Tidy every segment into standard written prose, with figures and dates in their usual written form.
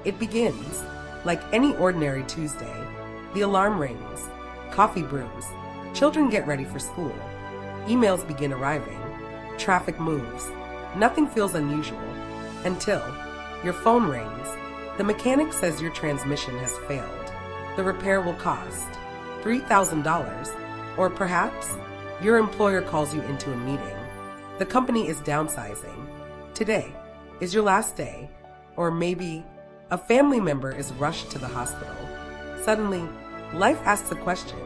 It begins like any ordinary Tuesday. The alarm rings, coffee brews, children get ready for school, emails begin arriving, traffic moves. Nothing feels unusual until your phone rings. The mechanic says your transmission has failed. The repair will cost $3,000, or perhaps your employer calls you into a meeting. The company is downsizing. Today is your last day, or maybe a family member is rushed to the hospital. Suddenly, life asks a question,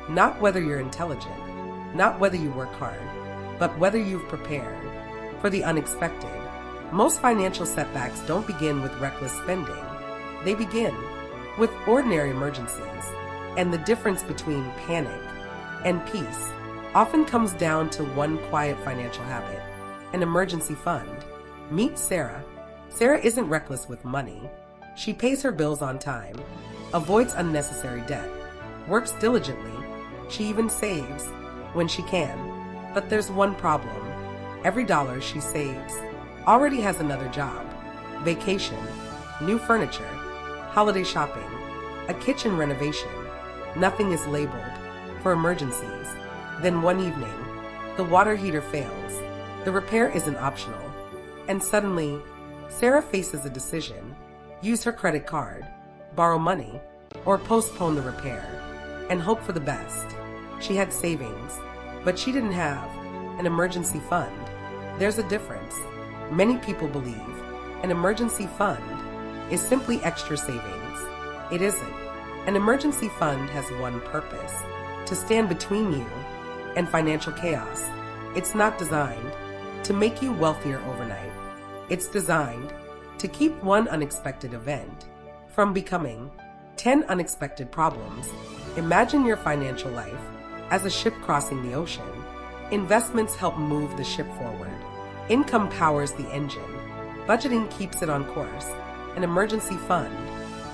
not whether you're intelligent, not whether you work hard, but whether you've prepared for the unexpected. Most financial setbacks don't begin with reckless spending. They begin with ordinary emergencies, and the difference between panic and peace often comes down to one quiet financial habit: an emergency fund. Meet Sarah. Sarah isn't reckless with money. She pays her bills on time, avoids unnecessary debt, works diligently. She even saves when she can. But there's one problem. Every dollar she saves already has another job: vacation, new furniture, holiday shopping, a kitchen renovation. Nothing is labeled for emergencies. Then one evening, the water heater fails. The repair isn't optional. And suddenly, Sarah faces a decision: use her credit card, borrow money, or postpone the repair and hope for the best. She had savings, but she didn't have an emergency fund. There's a difference. Many people believe an emergency fund is simply extra savings. It isn't. An emergency fund has one purpose: to stand between you and financial chaos. It's not designed to make you wealthier overnight. It's designed to keep one unexpected event from becoming 10 unexpected problems. Imagine your financial life as a ship crossing the ocean. Investments help move the ship forward. Income powers the engine. Budgeting keeps it on course. An emergency fund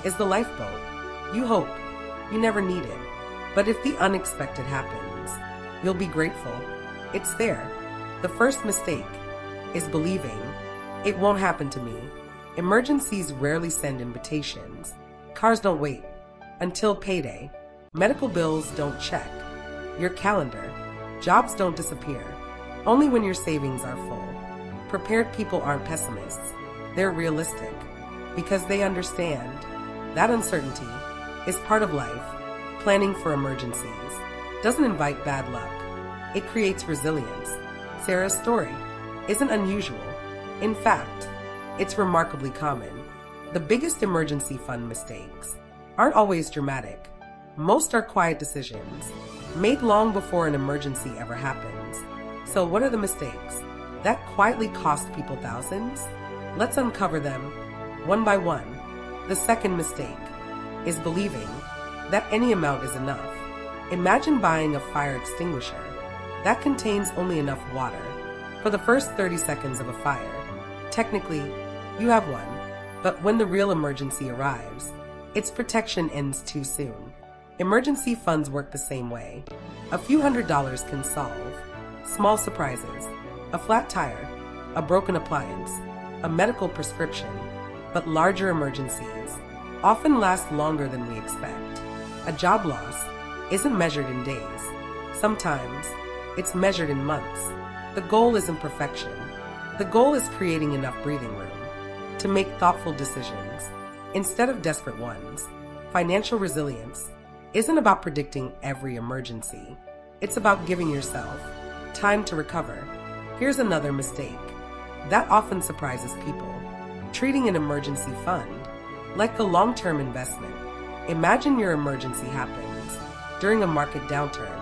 is the lifeboat. You hope you never need it, but if the unexpected happens, you'll be grateful it's there. The first mistake is believing it won't happen to me. Emergencies rarely send invitations. Cars don't wait until payday. Medical bills don't check your calendar. Jobs don't disappear only when your savings are full. Prepared people aren't pessimists. They're realistic because they understand that uncertainty is part of life. Planning for emergencies doesn't invite bad luck. It creates resilience. Sarah's story isn't unusual. In fact, it's remarkably common. The biggest emergency fund mistakes aren't always dramatic. Most are quiet decisions made long before an emergency ever happens. So what are the mistakes that quietly cost people thousands? Let's uncover them one by one. The second mistake is believing that any amount is enough. Imagine buying a fire extinguisher that contains only enough water for the first 30 seconds of a fire. Technically, you have one, but when the real emergency arrives, its protection ends too soon. Emergency funds work the same way. A few $100s can solve small surprises: a flat tire, a broken appliance, a medical prescription. But larger emergencies often last longer than we expect. A job loss isn't measured in days. Sometimes it's measured in months. The goal isn't perfection. The goal is creating enough breathing room to make thoughtful decisions instead of desperate ones. Financial resilience isn't about predicting every emergency. It's about giving yourself time to recover. Here's another mistake that often surprises people: treating an emergency fund like a long-term investment. Imagine your emergency happens during a market downturn.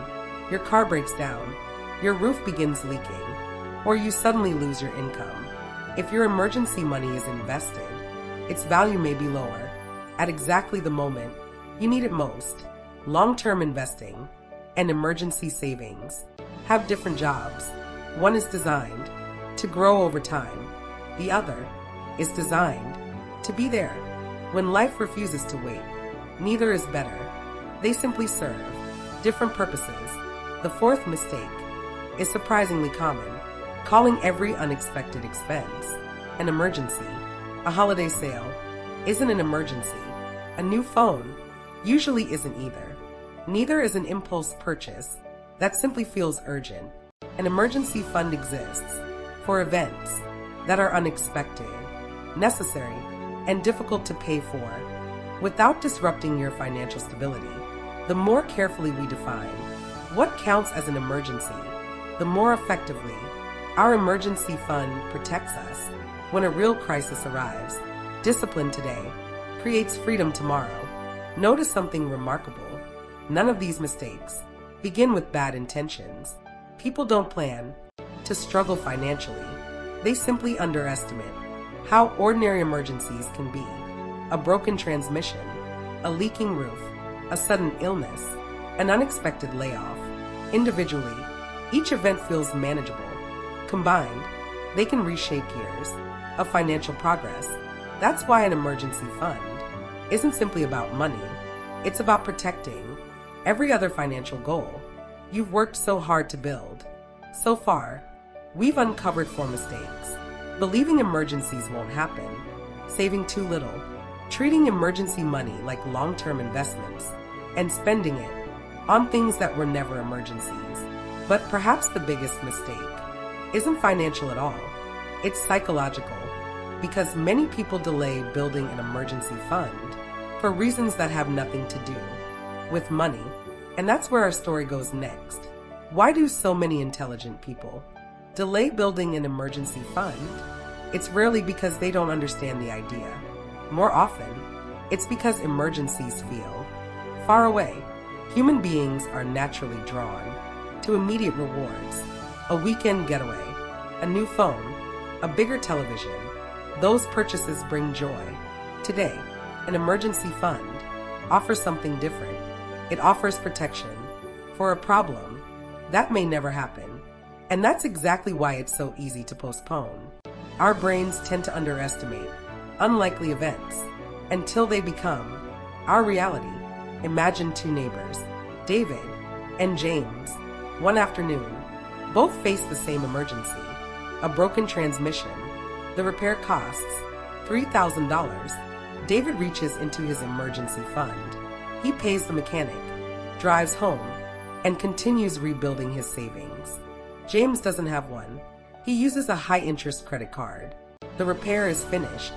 Your car breaks down, your roof begins leaking, or you suddenly lose your income. If your emergency money is invested, its value may be lower at exactly the moment you need it most. Long-term investing and emergency savings have different jobs. One is designed to grow over time. The other is designed to be there when life refuses to wait. Neither is better. They simply serve different purposes. The fourth mistake is surprisingly common: calling every unexpected expense an emergency. A holiday sale isn't an emergency. A new phone usually isn't either. Neither is an impulse purchase that simply feels urgent. An emergency fund exists for events that are unexpected, necessary, and difficult to pay for without disrupting your financial stability. The more carefully we define what counts as an emergency, the more effectively our emergency fund protects us when a real crisis arrives. Discipline today creates freedom tomorrow. Notice something remarkable. None of these mistakes begin with bad intentions. People don't plan to struggle financially. They simply underestimate how ordinary emergencies can be. A broken transmission, a leaking roof, a sudden illness, an unexpected layoff. Individually, each event feels manageable. Combined, they can reshape years of financial progress. That's why an emergency fund isn't simply about money. It's about protecting every other financial goal you've worked so hard to build. So far, we've uncovered 4 mistakes. Believing emergencies won't happen, saving too little, treating emergency money like long-term investments, and spending it on things that were never emergencies. But perhaps the biggest mistake isn't financial at all. It's psychological, because many people delay building an emergency fund for reasons that have nothing to do with money. And that's where our story goes next. Why do so many intelligent people delay building an emergency fund? It's rarely because they don't understand the idea. More often, it's because emergencies feel far away. Human beings are naturally drawn to immediate rewards. A weekend getaway, a new phone, a bigger television. Those purchases bring joy. Today, an emergency fund offers something different. It offers protection for a problem that may never happen. And that's exactly why it's so easy to postpone. Our brains tend to underestimate unlikely events until they become our reality. Imagine 2 neighbors, David and James. One afternoon, both faced the same emergency, a broken transmission. The repair costs $3,000. David reaches into his emergency fund. He pays the mechanic, drives home, and continues rebuilding his savings. James doesn't have one. He uses a high-interest credit card. The repair is finished,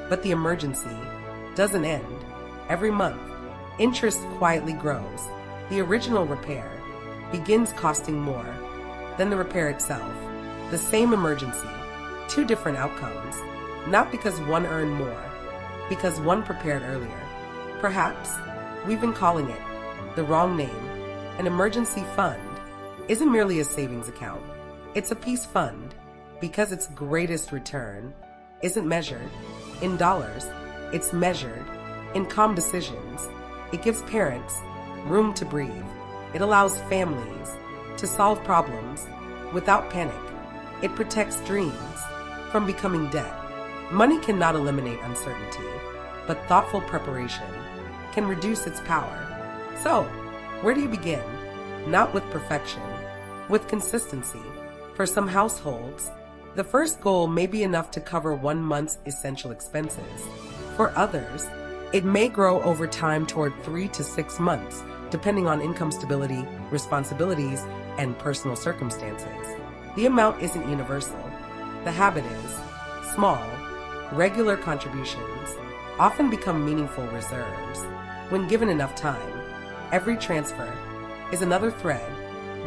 but the emergency doesn't end. Every month, interest quietly grows. The original repair begins costing more than the repair itself. The same emergency, 2 different outcomes. Not because one earned more, because one prepared earlier. Perhaps we've been calling it the wrong name. An emergency fund isn't merely a savings account. It's a peace fund because its greatest return isn't measured in dollars. It's measured in calm decisions. It gives parents room to breathe. It allows families to solve problems without panic. It protects dreams from becoming debt. Money cannot eliminate uncertainty, but thoughtful preparation can reduce its power. So, where do you begin? Not with perfection, with consistency. For some households, the first goal may be enough to cover 1 month's essential expenses. For others, it may grow over time toward 3 to 6 months, depending on income stability, responsibilities, and personal circumstances. The amount isn't universal. The habit is. Small, regular contributions often become meaningful reserves when given enough time. Every transfer is another thread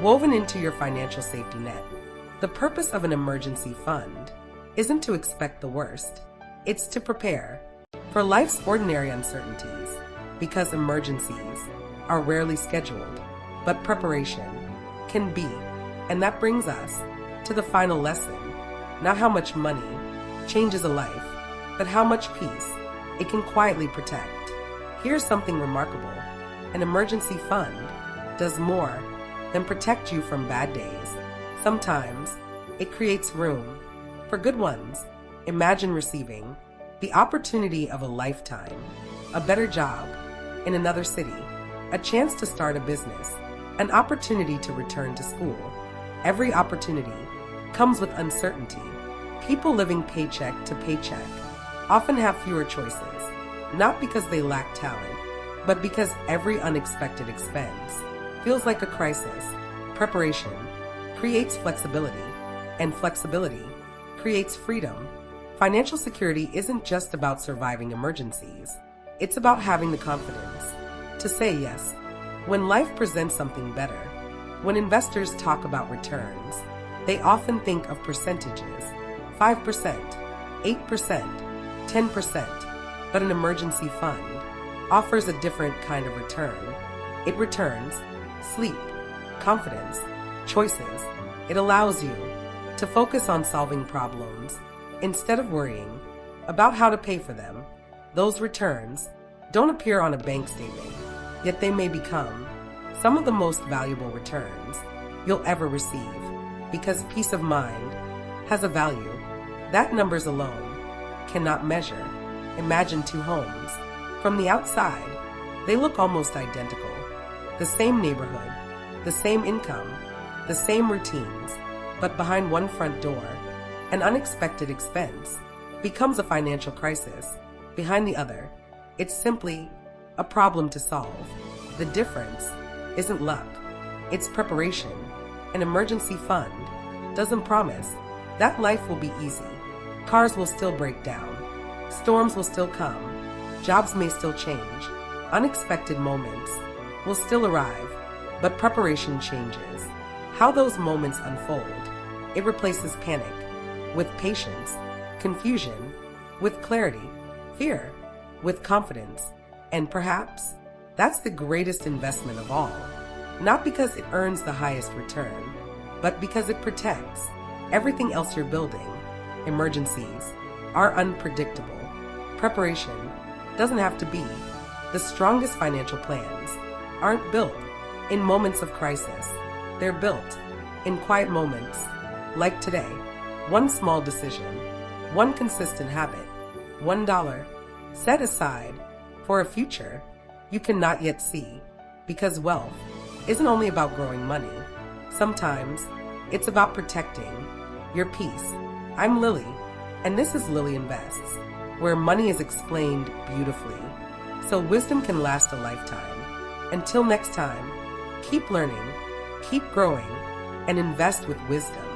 woven into your financial safety net. The purpose of an emergency fund isn't to expect the worst. It's to prepare for life's ordinary uncertainties, because emergencies are rarely scheduled, but preparation can be. And that brings us to the final lesson. Not how much money changes a life, but how much peace it can quietly protect. Here's something remarkable. An emergency fund does more than protect you from bad days. Sometimes it creates room for good ones. Imagine receiving the opportunity of a lifetime, a better job in another city, a chance to start a business, an opportunity to return to school. Every opportunity comes with uncertainty. People living paycheck to paycheck often have fewer choices. not because they lack talent, but because every unexpected expense feels like a crisis. Preparation creates flexibility, and flexibility creates freedom. Financial security isn't just about surviving emergencies. It's about having the confidence to say yes when life presents something better. When investors talk about returns, they often think of percentages: 5%, 8%, 10%. But an emergency fund offers a different kind of return. It returns sleep, confidence, choices. It allows you to focus on solving problems instead of worrying about how to pay for them. Those returns don't appear on a bank statement, yet they may become some of the most valuable returns you'll ever receive, because peace of mind has a value that numbers alone cannot measure. Imagine two homes. From the outside, they look almost identical. The same neighborhood, the same income, the same routines, but behind one front door, an unexpected expense becomes a financial crisis. Behind the other, it's simply a problem to solve. The difference isn't luck, it's preparation. An emergency fund doesn't promise that life will be easy. Cars will still break down, storms will still come, jobs may still change, unexpected moments will still arrive, but preparation changes how those moments unfold. It replaces panic with patience, confusion with clarity, fear with confidence, and perhaps that's the greatest investment of all. Not because it earns the highest return, but because it protects everything else you're building. Emergencies are unpredictable. Preparation doesn't have to be. The strongest financial plans aren't built in moments of crisis. They're built in quiet moments, like today. One small decision, one consistent habit, $1 set aside for a future you cannot yet see. Because wealth isn't only about growing money. Sometimes it's about protecting your peace. I'm Lily, and this is Lily Invests, where money is explained beautifully, so wisdom can last a lifetime. Until next time, keep learning, keep growing, and invest with wisdom.